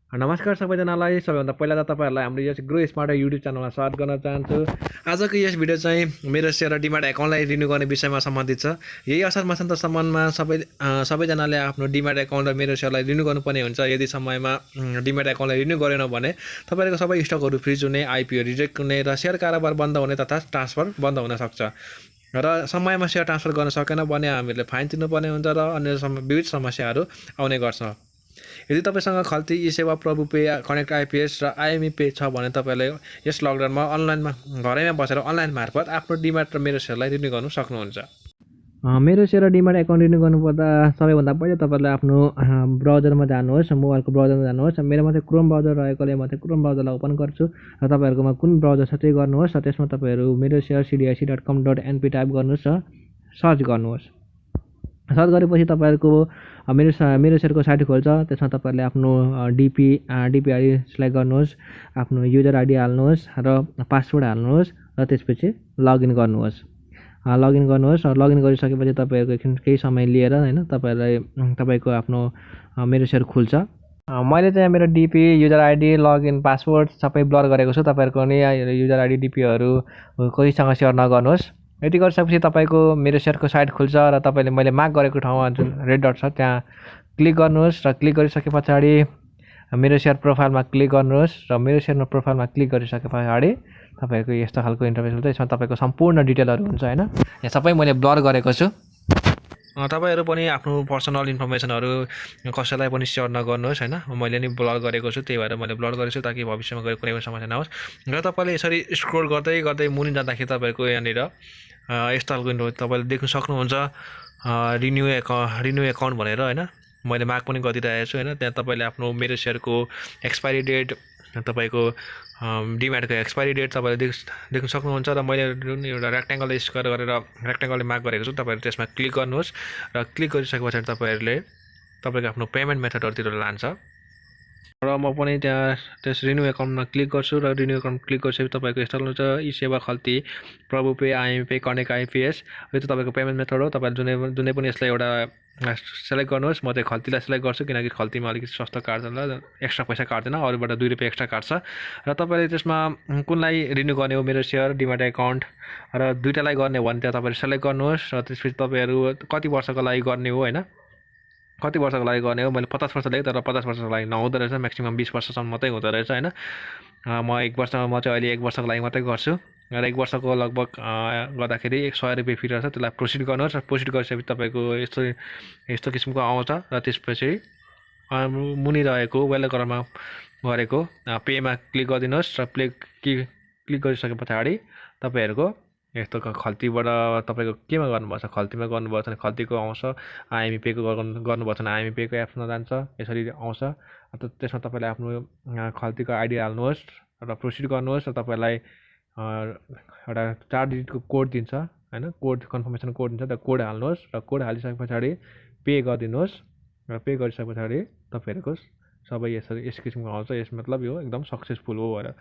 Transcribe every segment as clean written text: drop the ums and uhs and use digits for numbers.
नमस्कार सबैजनालाई। सबैभन्दा पहिला त तपाईँहरूलाई हाम्रो यस ग्रो स्मार्ट युट्युब च्यानलमा स्वागत गर्न चाहन्छु। आजको यस भिडियो चाहिँ मेरो सेयर र डिमाट एकाउन्टलाई रिन्यू गर्ने विषयमा सम्बन्धित छ। यही असार मसान्तसम्ममा सबैजनाले आफ्नो डिमाट एकाउन्ट र मेरो सेयरलाई रिन्यू गर्नुपर्ने हुन्छ। यदि समयमा डिमाट एकाउन्टलाई रिन्यू गरेन भने तपाईँको सबै स्टकहरू फ्रिज हुने, आइपिओ रिजेक्ट हुने र सेयर कारोबार बन्द हुने तथा ट्रान्सफर बन्द हुन सक्छ। र समयमा सेयर ट्रान्सफर गर्न सकेन भने हामीले फाइन तिर्नुपर्ने हुन्छ र अन्य विविध समस्याहरू आउने गर्छ। यदि तपाईँसँग खल्ती ई सेवा प्रभु पे कनेक्ट आइपिएस र आइएमई पे छ भने तपाईँले यस लकडाउनमा अनलाइनमा घरैमा बसेर अनलाइन मार्फत आफ्नो डिमाट र मेरो सेयरलाई रिन्यू गर्नु सक्नुहुन्छ। मेरो सेयर र डिमाट एकाउन्ट रिन्यू गर्नुपर्दा सबैभन्दा पहिला तपाईँले आफ्नो ब्राउजरमा जानुहोस्, मोबाइलको ब्राउजरमा जानुहोस्। मेरोमा चाहिँ क्रोम ब्राउजर रहेकोले म चाहिँ क्रोम ब्राउजरलाई ओपन गर्छु र तपाईँहरूकोमा कुन ब्राउजर छ त्यही गर्नुहोस् र त्यसमा तपाईँहरू मेरो सेयर cdic.com.np टाइप गर्नुहोस् र सर्च गर्नुहोस्। सर्च गरेपछि तपाईँहरूको मेरो सेयरको साइट खोल्छ। त्यसमा तपाईँहरूले आफ्नो डिपी आइडी सिलेक्ट गर्नुहोस्, आफ्नो युजर आइडी हाल्नुहोस् र पासवर्ड हाल्नुहोस् र त्यसपछि लगइन गर्नुहोस्। र लगइन गरिसकेपछि तपाईँहरूको एकछिन केही समय लिएर हैन तपाईँको आफ्नो मेरो सेयर खुल्छ। मैले चाहिँ मेरो DP user ID login password सबै ब्लर गरेको छु। तपाईँहरूको नि युजर आइडी डिपीहरू कोहीसँग सेयर नगर्नुहोस्। यति गरिसकेपछि तपाईँको मेरो सेयरको साइट खुल्छ र तपाईँले मैले मार्क गरेको ठाउँमा जुन रेड डट छ त्यहाँ क्लिक गर्नुहोस् र क्लिक गरिसके पछाडि मेरो सेयर प्रोफाइलमा क्लिक गर्नुहोस् र मेरो सेयरमा प्रोफाइलमा क्लिक गरिसके पछाडि तपाईँको यस्तो खालको इन्टरफेस हुन्छ। यसमा तपाईँको सम्पूर्ण डिटेलहरू हुन्छ हैन। यहाँ सबै मैले ब्लर गरेको छु। तपाईँहरू पनि आफ्नो पर्सनल इन्फर्मेसनहरू कसैलाई पनि सेयर नगर्नुहोस् हैन। मैले नि ब्लर गरेको छु, त्यही भएर मैले ब्लर गरेको छु ताकि भविष्यमा गएर कुनै पनि समस्या नहोस्। र तपाईँले यसरी स्क्रोल गर्दै गर्दै मुनि जाँदाखेरि तपाईँको यहाँनिर यस्तो खालको तपाईँले देख्न सक्नुहुन्छ रिन्यू एकाउन्ट भनेर हैन। मैले मार्क पनि गरिरहेको छु हैन। त्यहाँ तपाईँले आफ्नो मेरो सेयरको एक्सपायरी डेट, तपाईँको डिमाटको एक्सपायरी डेट तपाईँले देख्न सक्नुहुन्छ र मैले एउटा रेक्ट्याङ्गल स्क्वायर गरेर रेक्ट्याङ्गलले मार्क गरेको छु। तपाईँहरू त्यसमा क्लिक गर्नुहोस् र क्लिक गरिसके पछाडि तपाईँहरूले तपाईँको आफ्नो पेमेन्ट मेथडहरूतिर लान्छ र म पनि त्यहाँ त्यस रिन्यू एकाउन्टमा क्लिक गर्छु र रिन्यू एकाउन्ट क्लिक गरिसकेपछि तपाईँको यस्तो हुन्छ ई सेवा खल्ती प्रभु pay IME pay connect IPS. यो चाहिँ तपाईँको पेमेन्ट मेथड हो। तपाईँले जुनै पनि यसलाई एउटा सेलेक्ट गर्नुहोस्। म चाहिँ खल्तीलाई सेलेक्ट गर्छु किनकि खल्तीमा अलिकति सस्तो काट्दैन, एक्स्ट्रा पैसा काट्दैन, अरूबाट 2 रुपियाँ एक्स्ट्रा काट्छ। र तपाईँले त्यसमा कुनलाई रिन्यू गर्ने हो मेरो सेयर डिमाट एकाउन्ट र दुईटालाई गर्ने हो भने त्यहाँ तपाईँले सेलेक्ट गर्नुहोस् र त्यसपछि तपाईँहरू कति वर्षको लागि गर्ने हो हैन, कति वर्षको लागि गर्ने हो। मैले 50 वर्ष लगेँ तर 50 वर्षको लागि नहुँदो रहेछ, म्याक्सिमम 20 वर्षसम्म मात्रै हुँदो रहेछ हैन। म चाहिँ अहिले 1 वर्षको लागि मात्रै गर्छु र 1 वर्षको लगभग गर्दाखेरि 100 रुपियाँ फी रहेछ। त्यसलाई प्रोसिड गर्नुहोस् र प्रोसिड गरिसकेपछि तपाईँको यस्तो किसिमको आउँछ र त्यसपछि मुनि रहेको वेलकममा गरेको पेमा क्लिक गरिदिनुहोस् र क्लिक गरिसके पछाडि तपाईँहरूको यस्तो खल्तीबाट तपाईँको केमा गर्नुपर्छ, खल्तीमा गर्नुभएको छ भने खल्तीको आउँछ, आइएमई पेको गर्नुभएको छ भने आइएमई पेको एप्समा जान्छ, यसरी आउँछ। त्यसमा तपाईँले आफ्नो खल्तीको आइडी हाल्नुहोस् र प्रोसिड गर्नुहोस् र तपाईँलाई एउटा 4 डिजिटको कोड दिन्छ हैन, कोड कन्फर्मेसन कोड दिन्छ। त्यो कोड हाल्नुहोस् र कोड हालिसके पछाडि पे गरिदिनुहोस् र पे गरिसके पछाडि तपाईँहरूको सबै यस किसिमको आउँछ। यस मतलब यो एकदम सक्सेसफुल हो भनेर।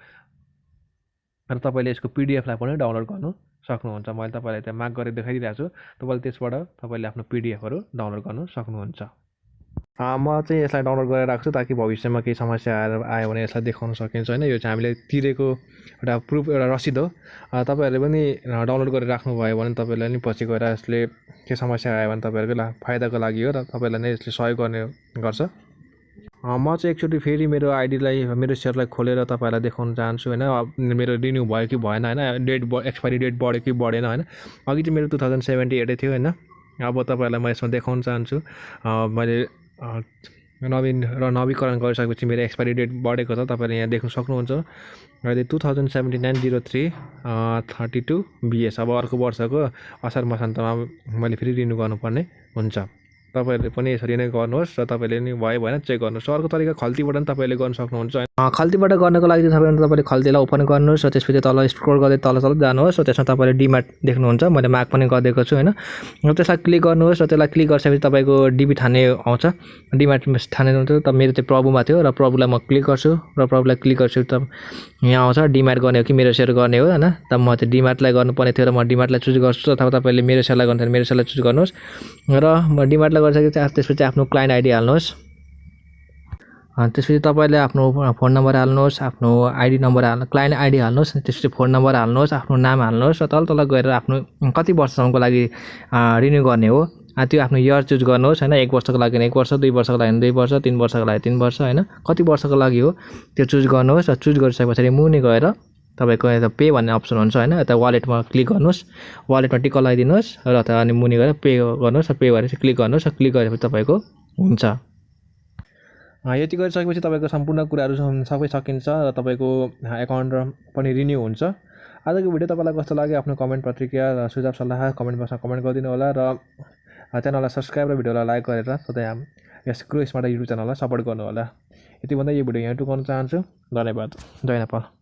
र तपाईँले यसको पिडिएफलाई पनि डाउनलोड गर्नु सक्नुहुन्छ। मैले तपाईँलाई त्यहाँ मार्क गरेर देखाइदिरहेको छु। तपाईँले त्यसबाट तपाईँले आफ्नो पिडिएफहरू डाउनलोड गर्नु सक्नुहुन्छ। म चाहिँ यसलाई डाउनलोड गरेर राख्छु ताकि भविष्यमा केही समस्या आयो भने यसलाई देखाउन सकिन्छ हैन। यो चाहिँ हामीले तिरेको एउटा प्रुफ, एउटा रसिद हो। तपाईँहरूले पनि डाउनलोड गरेर राख्नुभयो भने तपाईँलाई नि पछि गएर यसले के समस्या आयो भने तपाईँहरूको फाइदाको लागि हो र तपाईँलाई नै यसले सहयोग गर्ने गर्छ। म चाहिँ एकचोटि फेरि मेरो आइडीलाई मेरो सेयरलाई खोलेर तपाईँलाई देखाउन चाहन्छु हैन। मेरो रिन्यू भयो कि भएन हैन, एक्सपायरी डेट बढ्यो कि बढेन हैन। अघि चाहिँ मेरो 2078 थियो हैन। अब तपाईँहरूलाई म यसमा देखाउन चाहन्छु। मैले नवीकरण गरिसकेपछि मेरो एक्सपायरी डेट बढेको छ, तपाईँले यहाँ देख्न सक्नुहुन्छ। अहिले 2079-03-32 BS। अब अर्को वर्षको असार मसान्तमा मैले फेरि रिन्यू गर्नुपर्ने हुन्छ। तपाईँहरूले पनि यसरी नै गर्नुहोस् र तपाईँले नि भयो भएन चेक गर्नुहोस्। अर्को तरिका खल्तीबाट पनि तपाईँले गर्न सक्नुहुन्छ। खल्तीबाट गर्नको लागि चाहिँ तपाईँले खल्तीलाई ओपन गर्नुहोस् र त्यसपछि तल स्क्रोल गर्दै तल जानुहोस् र त्यसमा तपाईँले डिमाट देख्नुहुन्छ। मैले मार्क पनि गरिदिएको छु हैन। र त्यसलाई क्लिक गर्नुहोस् र त्यसलाई क्लिक गरिसकेपछि तपाईँको डिबी ठाने आउँछ, डिमाट ठाने हुन्छ। त मेरो चाहिँ प्रभुमा थियो र प्रभुलाई म क्लिक गर्छु र प्रभुलाई क्लिक गरिसकेपछि त यहाँ आउँछ डिमाट गर्ने हो कि मेरो सेयर गर्ने हो हैन। त म चाहिँ डिमाटलाई गर्नुपर्ने थियो र म डिमाटलाई चुज गर्छु, अथवा तपाईँले मेरो सेयरलाई गर्नु मेरो सेयरलाई चुज गर्नुहोस् र म डिमाटलाई गरिसकेपछि त्यसपछि आफ्नो क्लाइन्ट आइडी हाल्नुहोस्। त्यसपछि तपाईले आफ्नो फोन नम्बर हाल्नुहोस्, आफ्नो आइडी नम्बर क्लाइन्ट आइडी हाल्नुहोस्, त्यसपछि फोन नम्बर हाल्नुहोस्, आफ्नो नाम हाल्नुहोस् र तल गएर आफ्नो कति वर्षसम्मको लागि रिन्यू गर्ने हो त्यो आफ्नो इयर चुज गर्नुहोस् हैन। 1 वर्षको लागि 1 वर्ष, 2 वर्षको लागि 2 वर्ष, 3 वर्षको लागि 3 वर्ष हैन। कति वर्षको लागि हो त्यो चुज गर्नुहोस् र चुज गरिसकेपछि मुनि गएर तपाईको यता पे भन्ने अप्सन हुन्छ हैन। यता वालेटमा क्लिक गर्नुहोस्, वालेटमा टिक लगाइदिनुहोस् र अनि मुनि गएर पे गर्नुहोस् र पे गरेपछि क्लिक गर्नुहोस् र क्लिक गरेपछि तपाईको हुन्छ। यति गरिसकेपछि तपाईको सम्पूर्ण कुराहरु सबै सकिन्छ र तपाईको एकाउन्ट पनि रिन्यू हुन्छ। आजको भिडियो तपाईलाई कस्तो लाग्यो आफ्नो कमेन्ट प्रतिक्रिया र सुझाव सल्लाह कमेन्ट बक्समा कमेन्ट गरिदिनु होला र च्यानललाई सब्स्क्राइब र भिडियोलाई लाइक गरेर सधैँ यस ग्रो स्मार्ट युट्युब च्यानललाई सपोर्ट गर्नु होला। यति भन्दै यो भिडियो यहाँ टुङ्गाउन चाहन्छु। धन्यवाद। जय नेपाल।